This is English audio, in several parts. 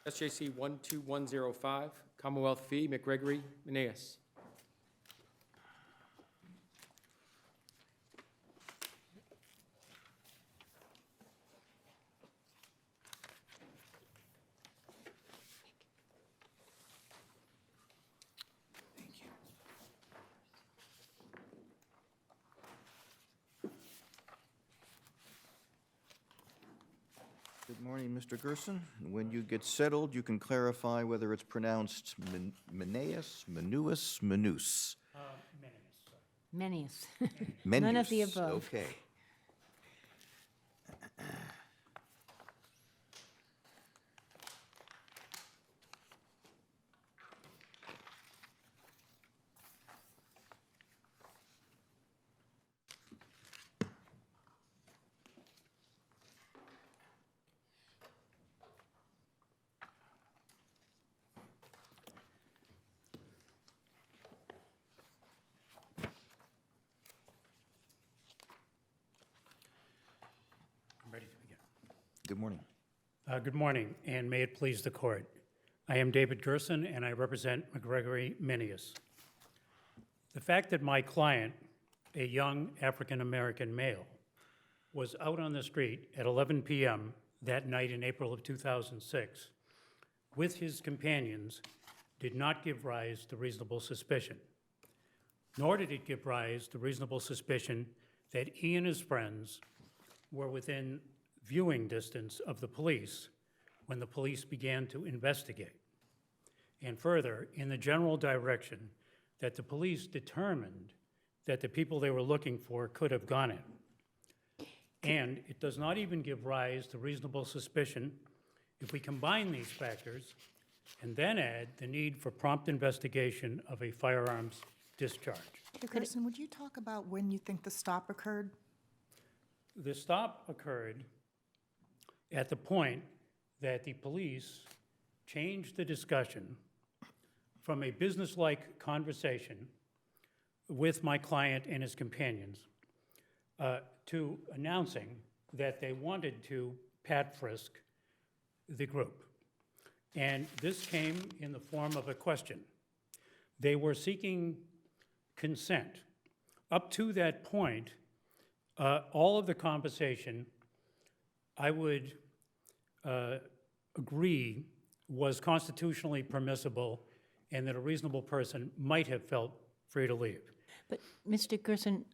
SJC-12105, Commonwealth v. McGregory, Meneus. Good morning, Mr. Gerson. When you get settled, you can clarify whether it's pronounced Meneus, Meneus, Meneus. Meneus. Meneus. None of the above. Okay. Ready to begin. Good morning. Good morning, and may it please the court. I am David Gerson, and I represent McGregory Meneus. The fact that my client, a young African-American male, was out on the street at 11 p.m. that night in April of 2006 with his companions did not give rise to reasonable suspicion, nor did it give rise to reasonable suspicion that he and his friends were within viewing distance of the police when the police began to investigate. And further, in the general direction that the police determined that the people they were looking for could have gone in. And it does not even give rise to reasonable suspicion if we combine these factors and then add the need for prompt investigation of a firearms discharge. Mr. Gerson, would you talk about when you think the stop occurred? The stop occurred at the point that the police changed the discussion from a business-like conversation with my client and his companions to announcing that they wanted to pat frisk the group. And this came in the form of a question. They were seeking consent. Up to that point, all of the conversation, I would agree, was constitutionally permissible and that a reasonable person might have felt free to leave. But, Mr. Gerson,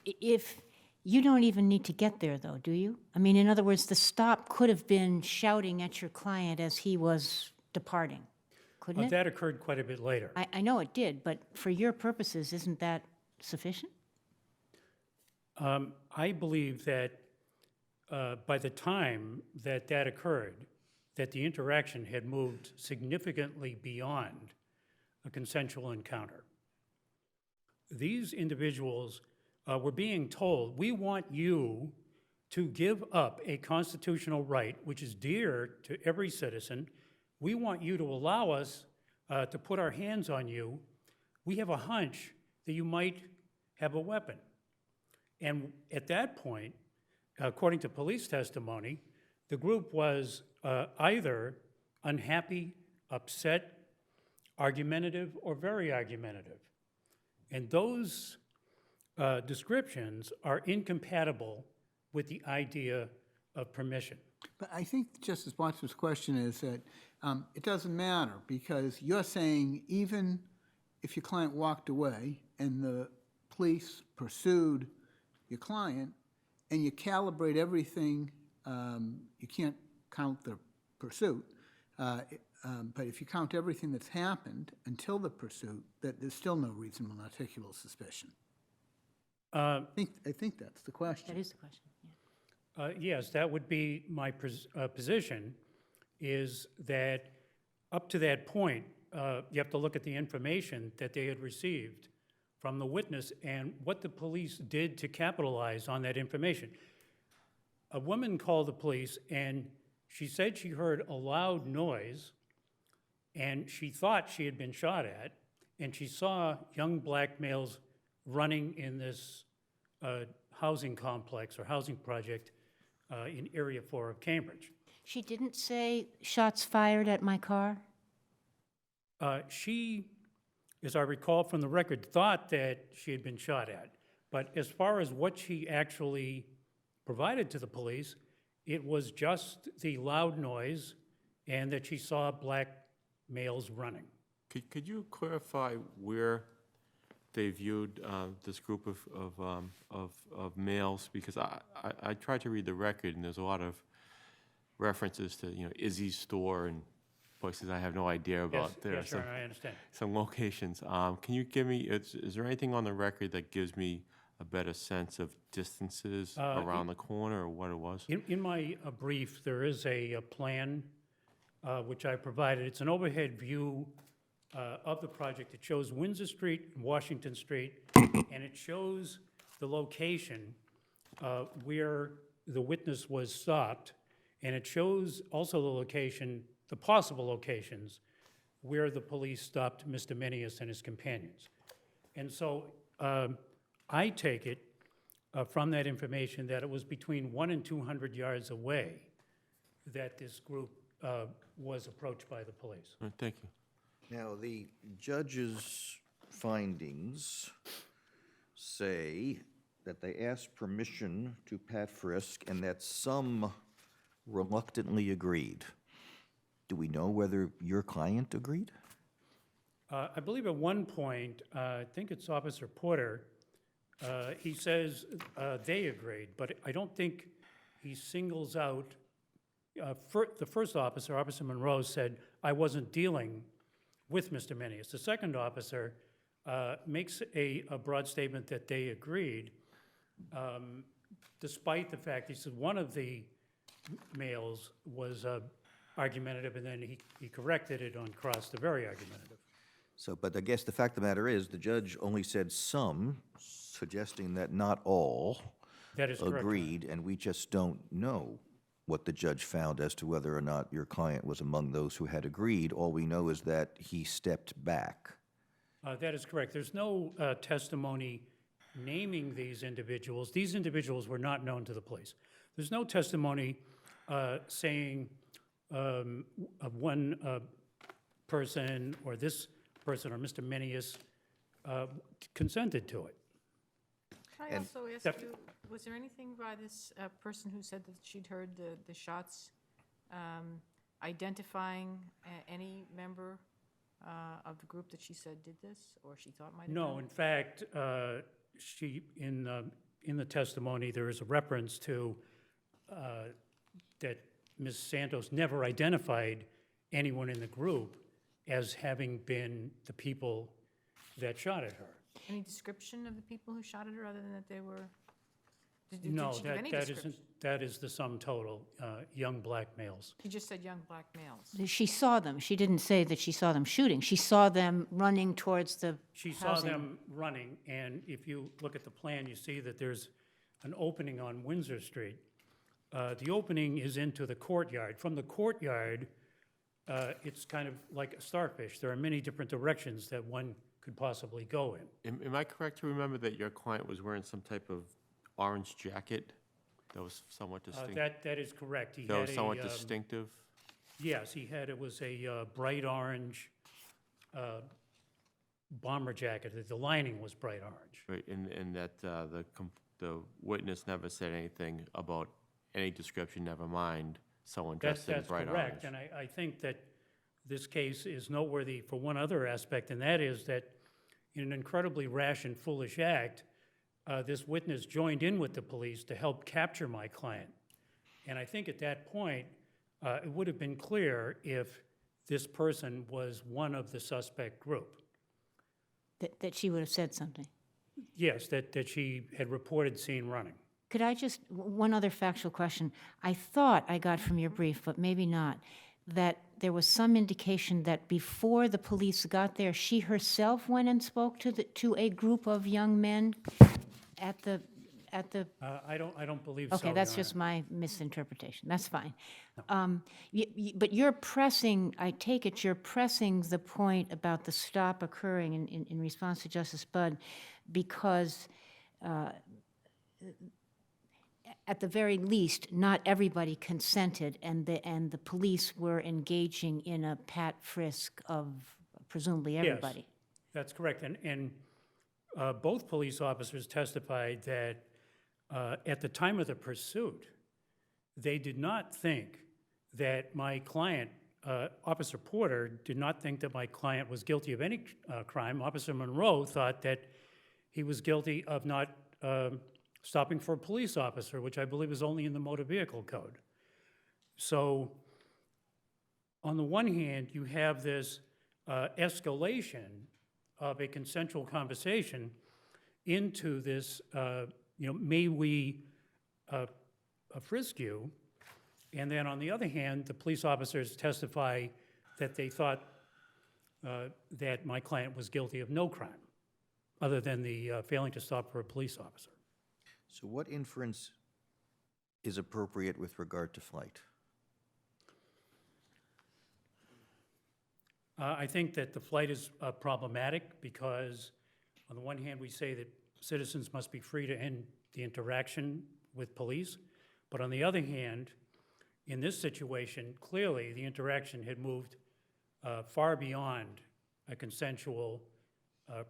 if you don't even need to get there, though, do you? I mean, in other words, the stop could have been shouting at your client as he was departing, couldn't it? That occurred quite a bit later. I know it did, but for your purposes, isn't that sufficient? I believe that by the time that that occurred, that the interaction had moved significantly beyond a consensual encounter. These individuals were being told, we want you to give up a constitutional right, which is dear to every citizen. We want you to allow us to put our hands on you. We have a hunch that you might have a weapon. And at that point, according to police testimony, the group was either unhappy, upset, argumentative, or very argumentative. And those descriptions are incompatible with the idea of permission. But I think Justice Watson's question is that it doesn't matter because you're saying even if your client walked away and the police pursued your client and you calibrate everything, you can't count the pursuit, but if you count everything that's happened until the pursuit, that there's still no reasonable articulable suspicion. I think that's the question. That is the question, yeah. Yes, that would be my position, is that up to that point, you have to look at the information that they had received from the witness and what the police did to capitalize on that information. A woman called the police and she said she heard a loud noise and she thought she had been shot at, and she saw young black males running in this housing complex or housing project in Area 4 of Cambridge. She didn't say shots fired at my car? She, as I recall from the record, thought that she had been shot at. But as far as what she actually provided to the police, it was just the loud noise and that she saw black males running. Could you clarify where they viewed this group of males? Because I tried to read the record, and there's a lot of references to, you know, Izzy's store and places I have no idea about. Yes, There are yes, sure, I understand. some locations. Can you give me, is there anything on the record that gives me a better sense of distances around the corner or what it was? In my brief, there is a plan which I provided. It's an overhead view of the project. It shows Windsor Street and Washington Street, and it shows the location where the witness was stopped, and it shows also the location, the possible locations, where the police stopped Mr. Meneus and his companions. And so I take it from that information that it was between 100 and 200 yards away that this group was approached by the police. Thank you. Now, the judge's findings say that they asked permission to pat frisk and that some reluctantly agreed. Do we know whether your client agreed? I believe at one point, I think it's Officer Porter, he says they agreed, but I don't think he singles out. The first officer, Officer Monroe, said, I wasn't dealing with Mr. Meneus. The second officer makes a broad statement that they agreed, despite the fact, he said one of the males was argumentative, and then he corrected it on cross to very argumentative. So, but I guess the fact of the matter is, the judge only said some, suggesting that not all That is correct. agreed, and we just don't know what the judge found as to whether or not your client was among those who had agreed. All we know is that he stepped back. That is correct. There's no testimony naming these individuals. These individuals were not known to the police. There's no testimony saying of one person or this person or Mr. Meneus consented to it. Can I And- also ask Def- you, was there anything by this person who said that she'd heard the shots identifying any member of the group that she said did this, or she thought might have done No, it? in fact, she, in the testimony, there is a reference to that Ms. Santos never identified anyone in the group as having been the people that shot at her. Any description of the people who shot at her, other than that they were, did No, she give any that description? that is the sum total, young black males. She just said young black males. She saw them. She didn't say that she saw them shooting. She saw them running towards the She saw housing. them running, and if you look at the plan, you see that there's an opening on Windsor Street. The opening is into the courtyard. From the courtyard, it's kind of like a starfish. There are many different directions that one could possibly go in. Am I correct to remember that your client was wearing some type of orange jacket that was somewhat distinct? That is correct. He That had was somewhat a, distinctive? yes, it was a bright orange bomber jacket. The lining was bright orange. Right, and that the witness never said anything about any description, never mind someone dressed in That's bright correct, orange. and I think that this case is noteworthy for one other aspect, and that is that in an incredibly rash and foolish act, this witness joined in with the police to help capture my client. And I think at that point, it would have been clear if this person was one of the suspect group. That she would have said something. Yes, that she had reported seen running. Could I just, one other factual question. I thought I got from your brief, but maybe not, that there was some indication that before the police got there, she herself went and spoke to a group of young men at the, I don't believe so, okay, that's Your just Honor. my misinterpretation. That's fine. But you're pressing, I take it, you're pressing the point about the stop occurring in response to Justice Budd because at the very least, not everybody consented, and the police were engaging in a pat frisk of presumably everybody. That's correct. And both police officers testified that at the time of the pursuit, they did not think that my client, Officer Porter, did not think that my client was guilty of any crime. Officer Monroe thought that he was guilty of not stopping for a police officer, which I believe is only in the motor vehicle code. So on the one hand, you have this escalation of a consensual conversation into this, may we frisk you? And then on the other hand, the police officers testify that they thought that my client was guilty of no crime, other than the failing to stop for a police officer. So what inference is appropriate with regard to flight? I think that the flight is problematic because, on the one hand, we say that citizens must be free to end the interaction with police, but on the other hand, in this situation, clearly the interaction had moved far beyond a consensual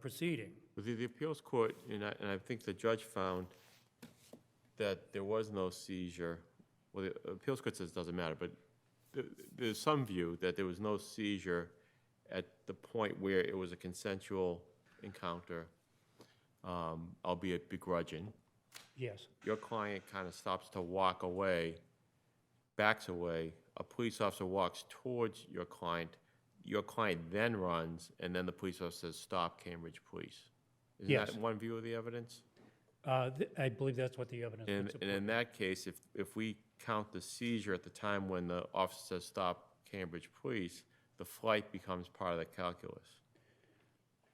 proceeding. But the appeals court, and I think the judge found that there was no seizure. Well, the appeals court says it doesn't matter, but there's some view that there was no seizure at the point where it was a consensual encounter, albeit begrudging. Yes. Your client kind of stops to walk away, backs away. A police officer walks towards your client then runs, and then the police officer says, "Stop, Cambridge Police." Is Yes. that one view of the evidence? I believe that's what the evidence would And support. in that case, if we count the seizure at the time when the officer says, "Stop, Cambridge Police," the flight becomes part of the calculus.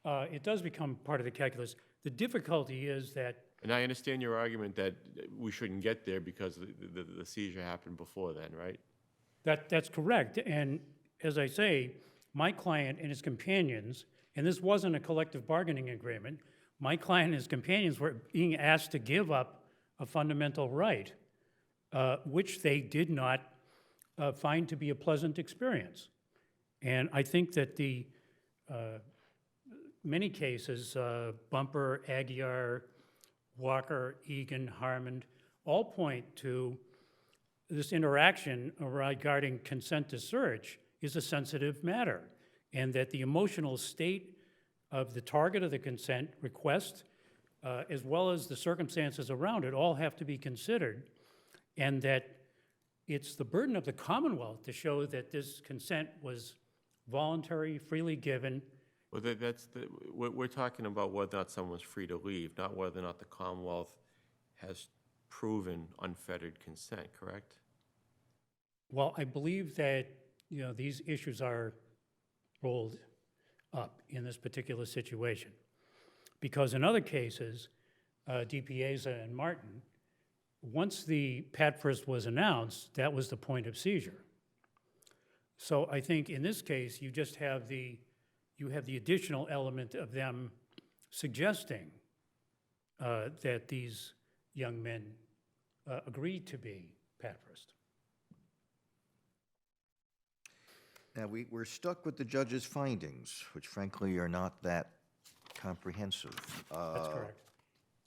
It does become part of the calculus. The difficulty is that, And I understand your argument that we shouldn't get there because the seizure happened before then, right? that's correct. And as I say, my client and his companions, and this wasn't a collective bargaining agreement, my client and his companions were being asked to give up a fundamental right, which they did not find to be a pleasant experience. And I think that the many cases, Bumper, Aguiar, Walker, Egan, Harmon, all point to this interaction regarding consent to search is a sensitive matter, and that the emotional state of the target of the consent request, as well as the circumstances around it, all have to be considered, and that it's the burden of the Commonwealth to show that this consent was voluntary, freely given. Well, we're talking about whether or not someone's free to leave, not whether or not the Commonwealth has proven unfettered consent, correct? Well, I believe that, these issues are rolled up in this particular situation. Because in other cases, DiPiazza and Martin, once the pat frisk was announced, that was the point of seizure. So I think in this case, you just have the additional element of them suggesting that these young men agreed to be pat frisked. Now, we're stuck with the judge's findings, which frankly are not that comprehensive. That's correct.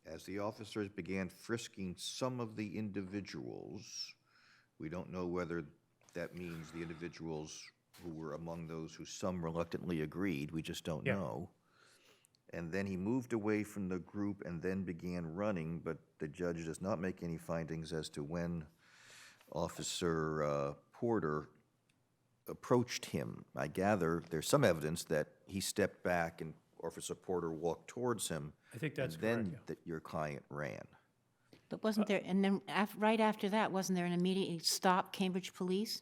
As the officers began frisking some of the individuals, we don't know whether that means the individuals who were among those who some reluctantly agreed, we just don't Yeah. know. And then he moved away from the group and then began running, but the judge does not make any findings as to when Officer Porter approached him. I gather there's some evidence that he stepped back and Officer Porter walked towards him. I think that's And then correct, yeah. that your client ran. But wasn't there, and then right after that, wasn't there an immediate stop, Cambridge Police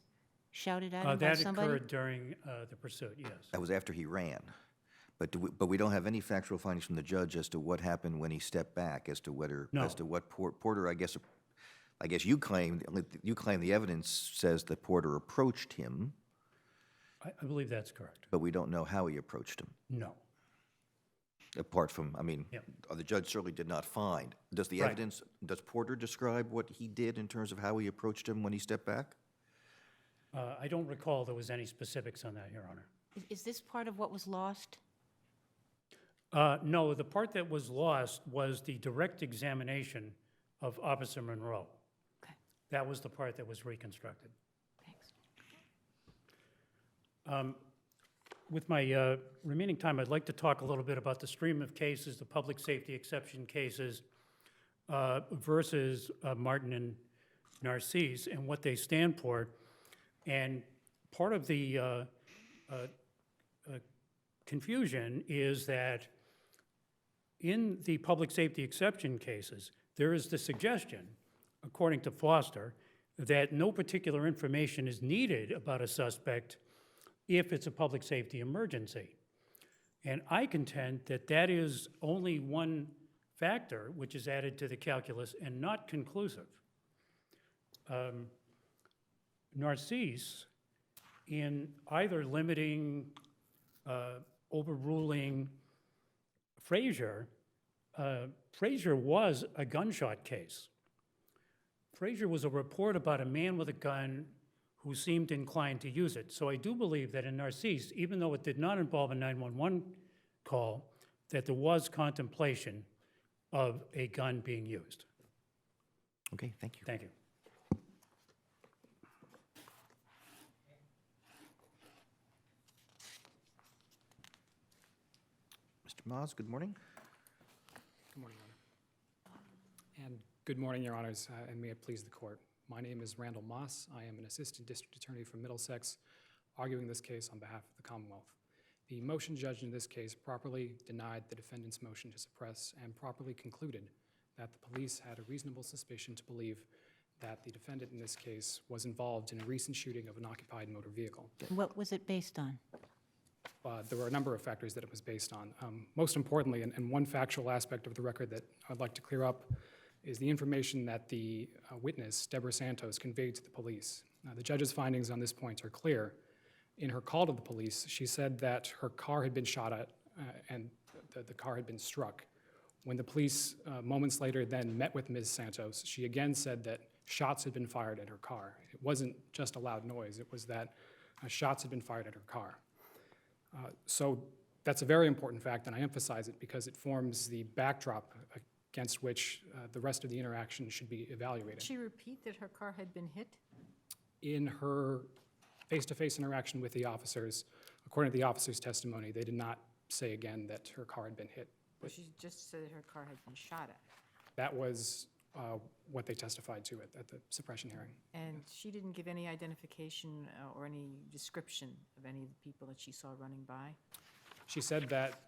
shouted at him by That somebody? occurred during the pursuit, yes. That was after he ran. But we don't have any factual findings from the judge as to what happened when he stepped back, as to whether, No. as to what Porter, I guess you claim the evidence says that Porter approached him, I believe that's correct. but we don't know how he approached him. No. Apart from, I mean, Yep. the judge certainly did not find. Does the Right. evidence, does Porter describe what he did in terms of how he approached him when he stepped back? I don't recall there was any specifics on that, Your Honor. Is this part of what was lost? No, the part that was lost was the direct examination of Officer Monroe. Okay, That was the part that was reconstructed. thanks. With my remaining time, I'd like to talk a little bit about the stream of cases, the public safety exception cases versus Martin and Narcisse and what they stand for. And part of the confusion is that in the public safety exception cases, there is the suggestion, according to Foster, that no particular information is needed about a suspect if it's a public safety emergency. And I contend that that is only one factor which is added to the calculus and not conclusive. Narcisse, in either limiting, overruling Frazier, Frazier was a gunshot case. Frazier was a report about a man with a gun who seemed inclined to use it. So I do believe that in Narcisse, even though it did not involve a 911 call, that there was contemplation of a gun being used. Okay, thank you. Thank you. Mr. Maas, good morning. Good morning, Your Honor. And good morning, Your Honors, and may it please the court. My name is Randall Moss. I am an assistant district attorney from Middlesex, arguing this case on behalf of the Commonwealth. The motion judge in this case properly denied the defendant's motion to suppress and properly concluded that the police had a reasonable suspicion to believe that the defendant in this case was involved in a recent shooting of an occupied motor vehicle. What was it based on? There were a number of factors that it was based on. Most importantly, and one factual aspect of the record that I'd like to clear up, is the information that the witness, Deborah Santos, conveyed to the police. The judge's findings on this point are clear. In her call to the police, she said that her car had been shot at and the car had been struck. When the police moments later then met with Ms. Santos, she again said that shots had been fired at her car. It wasn't just a loud noise, it was that shots had been fired at her car. So that's a very important fact, and I emphasize it because it forms the backdrop against which the rest of the interaction should be evaluated. Did she repeat that her car had been hit? In her face-to-face interaction with the officers, according to the officers' testimony, they did not say again that her car had been hit. Or she just said that her car had been shot at? That was what they testified to at the suppression hearing. And she didn't give any identification or any description of any of the people that she saw running by? She said that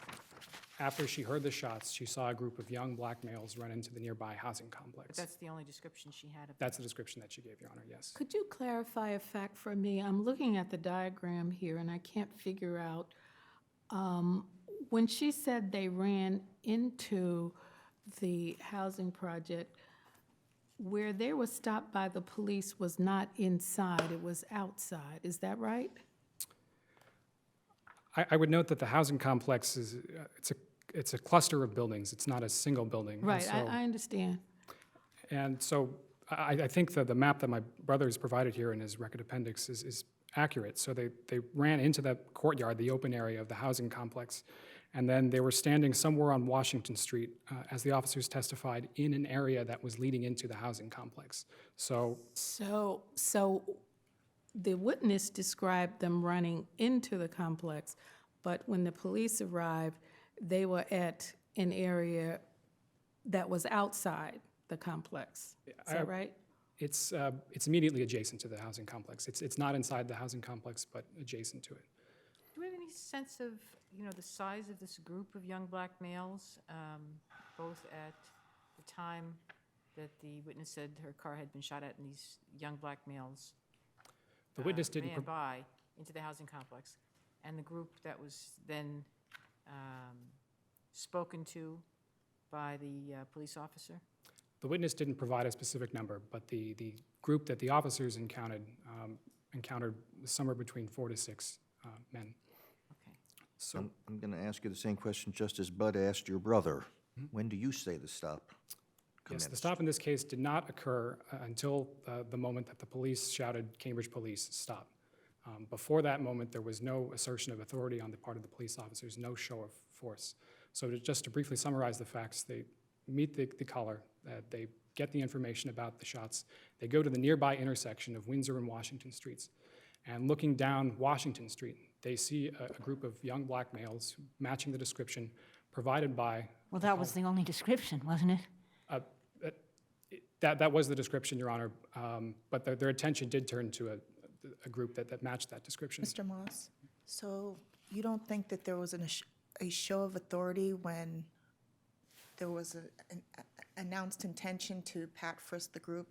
after she heard the shots, she saw a group of young black males run into the nearby housing But complex. that's the only description she had of That's the description that she gave, Your Honor, yes. Could you clarify a fact for me? I'm looking at the diagram here, and I can't figure out, when she said they ran into the housing project, where they were stopped by the police was not inside, it was outside. Is that right? I would note that the housing complex is, it's a cluster of buildings. It's not a single building. And Right, so- I understand. And so I think that the map that my brother has provided here in his record appendix is accurate. So they ran into the courtyard, the open area of the housing complex, and then they were standing somewhere on Washington Street, as the officers testified, in an area that was leading into the housing complex. So So the witness described them running into the complex, but when the police arrived, they were at an area that was outside the complex. Is that right? it's immediately adjacent to the housing complex. It's not inside the housing complex, but adjacent to it. Do we have any sense of, the size of this group of young black males, both at the time that the witness said her car had been shot at and these young black males The witness didn't. ran by into the housing complex, and the group that was then spoken to by the police officer? The witness didn't provide a specific number, but the group that the officers encountered somewhere between 4 to 6 men. Okay. So, I'm going to ask you the same question just as Bud asked your brother. When do you say the stop yes, commenced? the stop in this case did not occur until the moment that the police shouted, "Cambridge police, stop." Before that moment, there was no assertion of authority on the part of the police officers, no show of force. So just to briefly summarize the facts, they meet the caller, they get the information about the shots, they go to the nearby intersection of Windsor and Washington Streets, and looking down Washington Street, they see a group of young black males matching the description provided by. Well, that was the only description, wasn't it? That was the description, Your Honor, but their attention did turn to a group that matched that description. Mr. Moss, so you don't think that there was a show of authority when there was an announced intention to pat frisk the group,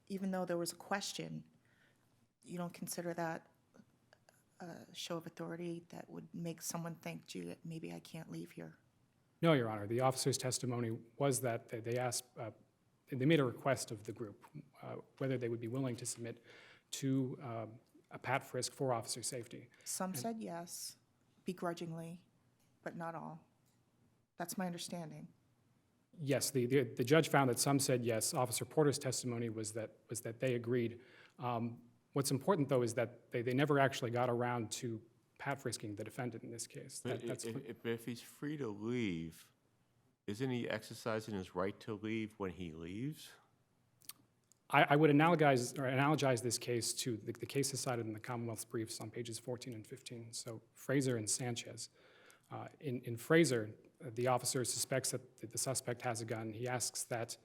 even though there was a question? You don't consider that a show of authority that would make someone think, gee, maybe I can't leave here? No, Your Honor. The officer's testimony was that they asked, they made a request of the group whether they would be willing to submit to a pat frisk for officer safety. Some said yes, begrudgingly, but not all. That's my understanding. Yes, the judge found that some said yes. Officer Porter's testimony was that they agreed. What's important, though, is that they never actually got around to pat frisking the defendant in this case. But if he's free to leave, isn't he exercising his right to leave when he leaves? I would analogize this case to the cases cited in the Commonwealth's briefs on pages 14 and 15, so Fraser and Sanchez. In Fraser, the officer suspects that the suspect has a gun. He asks that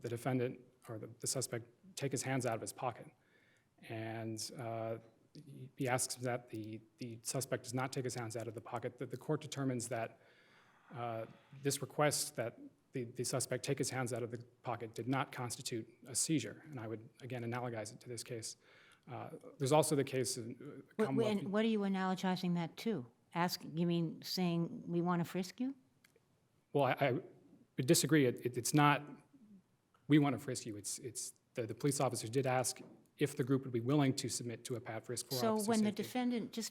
the defendant or the suspect take his hands out of his pocket. And he asks that the suspect does not take his hands out of the pocket. The court determines that this request that the suspect take his hands out of the pocket did not constitute a seizure. And I would, again, analogize it to this case. There's also the case of Commonwealth. What are you analogizing that to? You mean saying we want to frisk you? Well, I would disagree. It's not, we want to frisk you. It's the police officers did ask if the group would be willing to submit to a pat frisk for officer safety. So when the defendant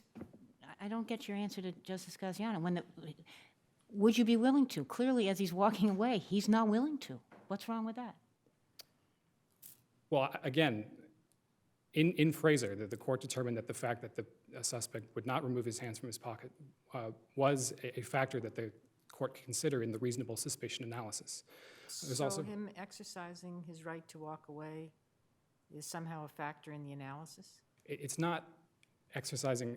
I don't get your answer to Justice Gaziano. Would you be willing to? Clearly, as he's walking away, he's not willing to. What's wrong with that? Well, again, in Fraser, the court determined that the fact that the suspect would not remove his hands from his pocket was a factor that the court could consider in the reasonable suspicion analysis. There's So also him exercising his right to walk away is somehow a factor in the analysis? it's not exercising.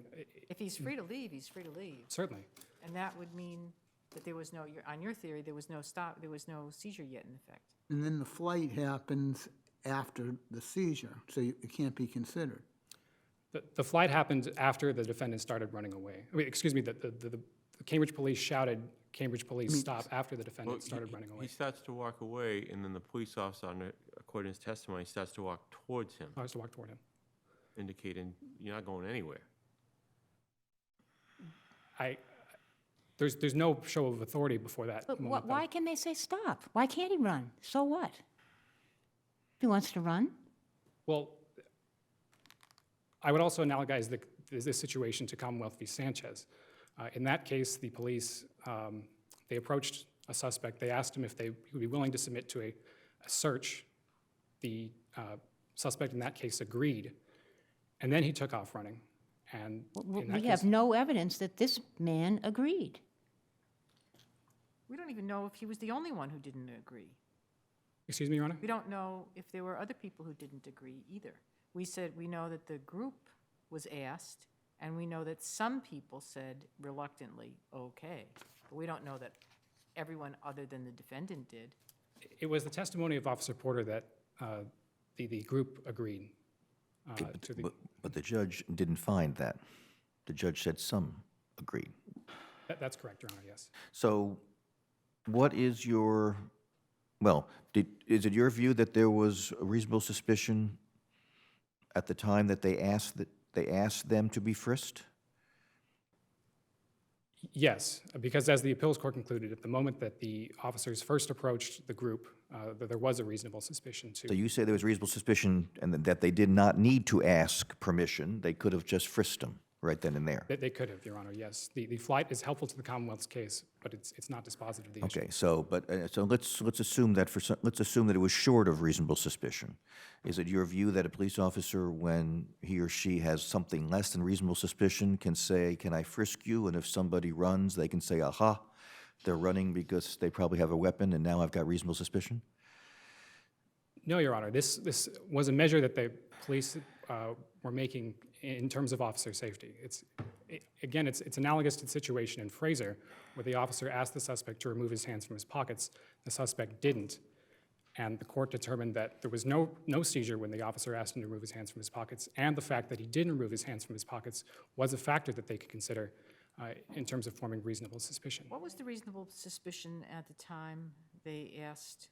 If he's free to leave, he's free to leave. Certainly. And that would mean that there was no, on your theory, there was no stop, there was no seizure yet in effect. And then the flight happens after the seizure, so it can't be considered. The flight happened after the defendant started running away. I mean, excuse me, the Cambridge police shouted, "Cambridge police, stop," after the defendant started running away. He starts to walk away, and then the police officer, according to his testimony, starts to walk towards him, I was to walk toward him. indicating you're not going anywhere. There's no show of authority before that But moment. why can they say stop? Why can't he run? So what? If he wants to run? Well, I would also analogize this situation to Commonwealth v. Sanchez. In that case, the police, they approached a suspect. They asked him if he would be willing to submit to a search. The suspect in that case agreed, and then he took off running. And in that We case, have no evidence that this man agreed. We don't even know if he was the only one who didn't agree. excuse me, Your Honor? We don't know if there were other people who didn't agree either. We said we know that the group was asked, and we know that some people said reluctantly, okay. But we don't know that everyone other than the defendant did. It was the testimony of Officer Porter that the group agreed to the. But the judge didn't find that. The judge said some agreed. That's correct, Your Honor, yes. So what is your, well, is it your view that there was a reasonable suspicion at the time that they asked them to be frisked? Yes, because as the appeals court concluded, at the moment that the officers first approached the group, that there was a reasonable suspicion So you say there was reasonable suspicion and that they did not need to ask permission, they could have just frisked them? right then and there. They could have, Your Honor, yes. The flight is helpful to the Commonwealth's case, but it's not dispositive of the issue. Okay, so, but, so let's assume that let's assume that it was short of reasonable suspicion. Is it your view that a police officer, when he or she has something less than reasonable suspicion, can say, can I frisk you? And if somebody runs, they can say, aha, they're running because they probably have a weapon and now I've got reasonable suspicion? No, Your Honor, this was a measure that the police were making in terms of officer safety. Again, it's analogous to the situation in Fraser, where the officer asked the suspect to remove his hands from his pockets. The suspect didn't, and the court determined that there was no seizure when the officer asked him to remove his hands from his pockets, and the fact that he didn't remove his hands from his pockets was a factor that they could consider in terms of forming reasonable suspicion. What was the reasonable suspicion at the time they asked?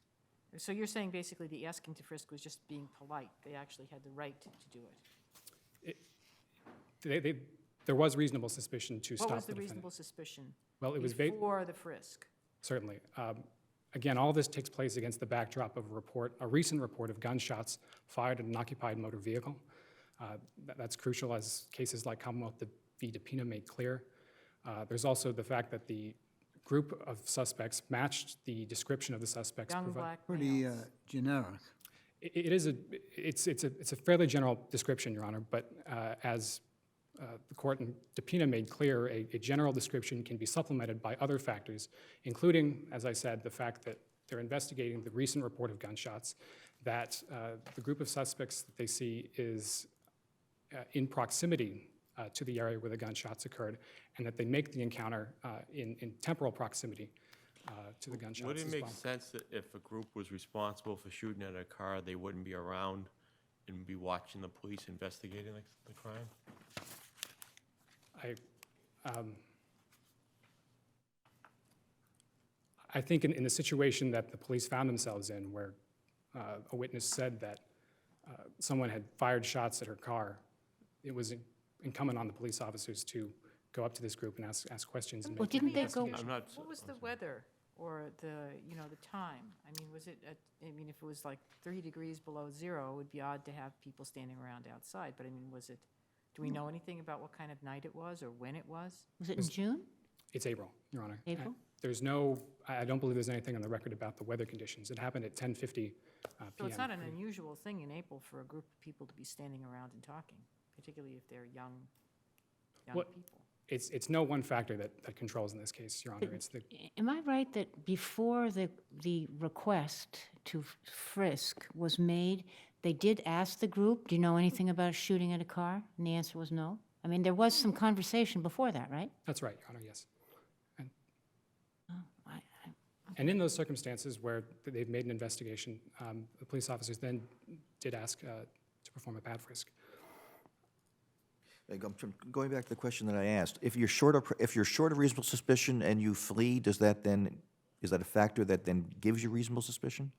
So you're saying basically the asking to frisk was just being polite. They actually had the right to do it. There was reasonable suspicion to stop What was the the defendant. reasonable suspicion Well, it was before the frisk? certainly. Again, all this takes place against the backdrop of a recent report of gunshots fired at an occupied motor vehicle. That's crucial, as cases like Commonwealth v. DePina made clear. There's also the fact that the group of suspects matched the description of the suspects. Young black Pretty males. generic. It's a fairly general description, Your Honor, but as the court in DePina made clear, a general description can be supplemented by other factors, including, as I said, the fact that they're investigating the recent report of gunshots, that the group of suspects that they see is in proximity to the area where the gunshots occurred, and that they make the encounter in temporal proximity to the gunshots Would it as make well. sense that if a group was responsible for shooting at a car, they wouldn't be around and be watching the police investigating the crime? I think in the situation that the police found themselves in, where a witness said that someone had fired shots at her car, it was incumbent on the police officers to go up to this group and ask questions. And Well, make an didn't they go- investigation. I'm not. What was the weather or the time? I mean, was it, if it was like 3 degrees below zero, it would be odd to have people standing around outside. But I mean, do we know anything about what kind of night it was or when it was? Was it in June? It's April, Your Honor. April? I don't believe there's anything on the record about the weather conditions. It happened at 10:50 p.m. So it's not an unusual thing in April for a group of people to be standing around and talking, particularly if they're young What- people. It's no one factor that controls in this case, Your Honor. It's the Am I right that before the request to frisk was made, they did ask the group, do you know anything about shooting at a car? And the answer was no? I mean, there was some conversation before that, right? That's right, Your Honor, yes. Oh, And in those circumstances where they've made an investigation, the police officers then did ask to perform a pad frisk. Going back to the question that I asked, if you're short of reasonable suspicion and you flee, is that a factor that then gives you reasonable suspicion?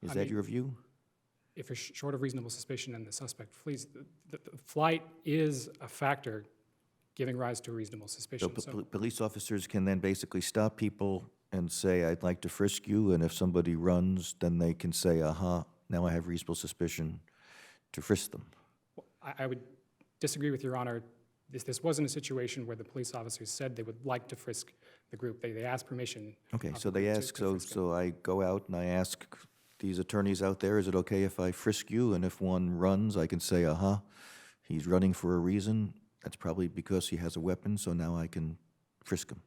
Is that your view? If you're short of reasonable suspicion and the suspect flees, the flight is a factor giving rise to a reasonable So suspicion. police officers can then basically stop people and say, I'd like to frisk you, and if somebody runs, then they can say, aha, now I have reasonable suspicion to frisk them. I would disagree with Your Honor. This wasn't a situation where the police officers said they would like to frisk the group. They asked permission. Okay, of so the they group ask, to frisk them. so I go out and I ask these attorneys out there, is it okay if I frisk you? And if one runs, I can say, aha, he's running for a reason. That's probably because he has a weapon, so now I can frisk him.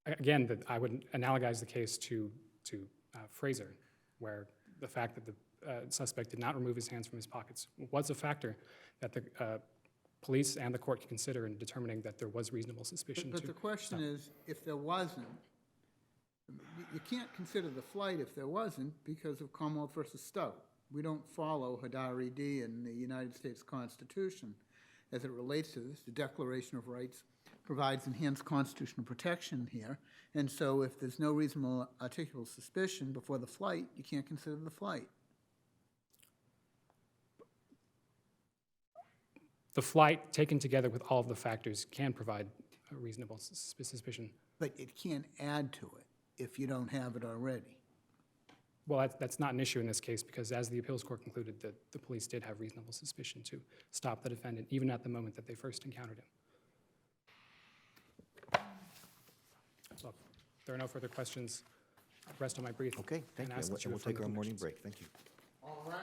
Again, I would analogize the case to Fraser, where the fact that the suspect did not remove his hands from his pockets was a factor that the police and the court could consider in determining that there was reasonable suspicion But to the question is, if there wasn't, you can't consider the flight if there wasn't because of Commonwealth versus Stout. We don't follow Hadari D in the United States Constitution as it relates to this. The Declaration of Rights provides enhanced constitutional protection here. And so if there's no reasonable articulable suspicion before the flight, you can't consider the flight. The flight, taken together with all of the factors, can provide a reasonable suspicion. But it can't add to it if you don't have it already. Well, that's not an issue in this case, because as the appeals court concluded, the police did have reasonable suspicion to stop the defendant, even at the moment that they first encountered him. So, if there are no further questions, I'll rest on my brief. Okay, thank and you. ask And that you we'll affirm take the our morning convictions. break. Thank you. All right.